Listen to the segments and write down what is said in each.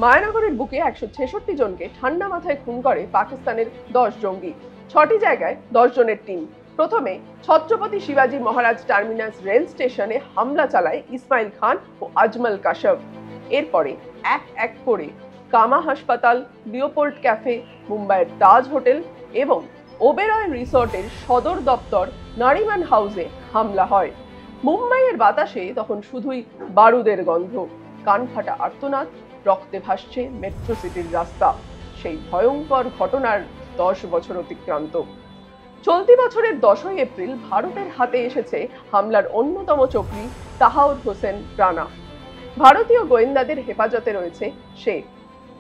মায়ানগরের বুকে 166 জনকে ঠান্ডা মাথায় খুন করে পাকিস্তানের 10 জঙ্গি। 6টি জায়গায় 10 জনের টিম। প্রথমে ছত্রপতি শিবাজি মহারাজ টার্মিনাস রেল স্টেশনে হামলা চালায় ইসমাইল খান ও আজমল কাশব। এরপরে এক এক করে কামা হাসপাতাল, লিওপোল্ড ক্যাফে, মুম্বাইয়ের তাজ হোটেল এবং ওবেরয় রিসোর্টের সদর দপ্তর নারিমান হাউসে হামলা হয়। মুম্বাইয়ের বাতাসে তখন শুধুই বারুদের গন্ধ, কান ফাটা আর্তনাদ, রক্তে ভাসছে মেট্রো সিটির রাস্তা। সেই ভয়ঙ্কর ঘটনার 10 বছর অতিক্রান্ত। চলতি বছরের 10ই এপ্রিল ভারতের হাতে এসেছে হামলার অন্যতম চক্রী তাহাউর হোসেন রানা। ভারতীয় গোয়েন্দাদের হেফাজতে রয়েছে সে।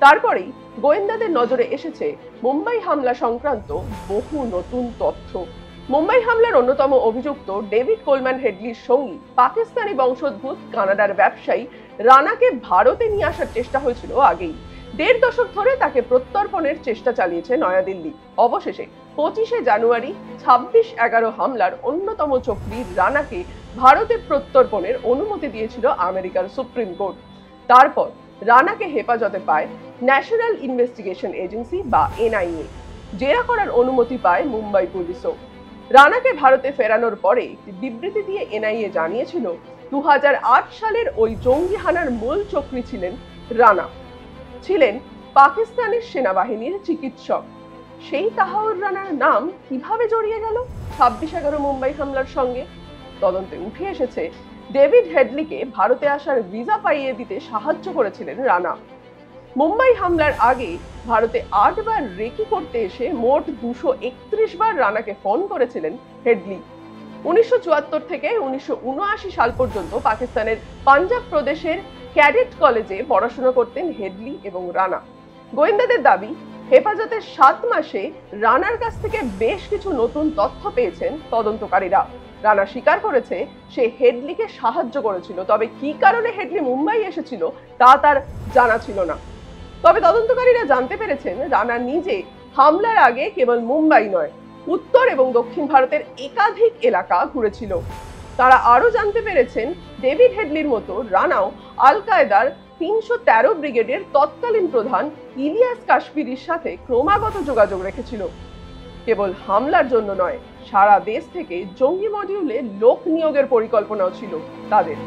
তারপরেই গোয়েন্দাদের নজরে এসেছে মুম্বাই হামলা সংক্রান্ত বহু নতুন তথ্য। মুম্বাই হামলার অন্যতম অভিযুক্ত ডেভিড কোলম্যান হেডলির সঙ্গী পাকিস্তানি বংশোদ্ভূত কানাডার ব্যবসায়ী রানাকে ভারতে নিয়ে আসার চেষ্টা হয়েছিল আগেই। 1.5 দশক ধরে তাকে প্রত্যর্পণের চেষ্টা চালিয়েছে নয়াদিল্লি। অবশেষে 25শে জানুয়ারি 26/11 হামলার অন্যতম চক্রী রানাকে ভারতে প্রত্যর্পণের অনুমতি দিয়েছিল আমেরিকার সুপ্রিম কোর্ট। তারপর রানাকে হেফাজতে পায় ন্যাশনাল ইনভেস্টিগেশন এজেন্সি বা এনআইএ। জেরা করার অনুমতি পায় মুম্বাই পুলিশও। রানাকে ভারতে ফেরানোর পরে একটি বিবৃতি দিয়ে এনআইএ জানিয়েছিল 2008 সালের ওই জঙ্গি হানার মূল চক্রী ছিলেন রানা, ছিলেন পাকিস্তানের সেনাবাহিনীর চিকিৎসক। সেই তাহাউর রানার নাম কিভাবে জড়িয়ে গেল 26/11 মুম্বাই হামলার সঙ্গে? তদন্তে উঠে এসেছে ডেভিড হেডলিকে ভারতে আসার ভিসা পাইয়ে দিতে সাহায্য করেছিলেন রানা। মুম্বাই হামলার আগে ভারতে 8 বার রেকি করতে এসে মোট 231 বার রানাকে ফোন করেছিলেন হেডলি। 1974 থেকে 1979 সাল পর্যন্ত পাকিস্তানের পাঞ্জাব প্রদেশের ক্যাডেট কলেজে পড়াশোনা করতেন হেডলি এবং রানা। গোয়েন্দাদের দাবি, হেফাজতের 7 মাসে রানার কাছ থেকে বেশ কিছু নতুন তথ্য পেয়েছেন তদন্তকারীরা। রানা স্বীকার করেছে সে হেডলিকে সাহায্য করেছিল, তবে কি কারণে হেডলি মুম্বাই এসেছিল তা তার জানা ছিল না। তবে তদন্তকারীরা জানতে পেরেছেন রানা নিজে হামলার আগে কেবল মুম্বাই নয়, উত্তর এবং দক্ষিণ ভারতের একাধিক এলাকা ঘুরেছিল। তারা আরো জানতে পেরেছেন ডেভিড হেডলির মতো রানাও আল কায়দার 313 ব্রিগেডের তৎকালীন প্রধান ইলিয়াস কাশ্মীরির সাথে ক্রমাগত যোগাযোগ রেখেছিল। কেবল হামলার জন্য নয়, সারা দেশ থেকে জঙ্গি মডিউলে লোক নিয়োগের পরিকল্পনাও ছিল তাদের।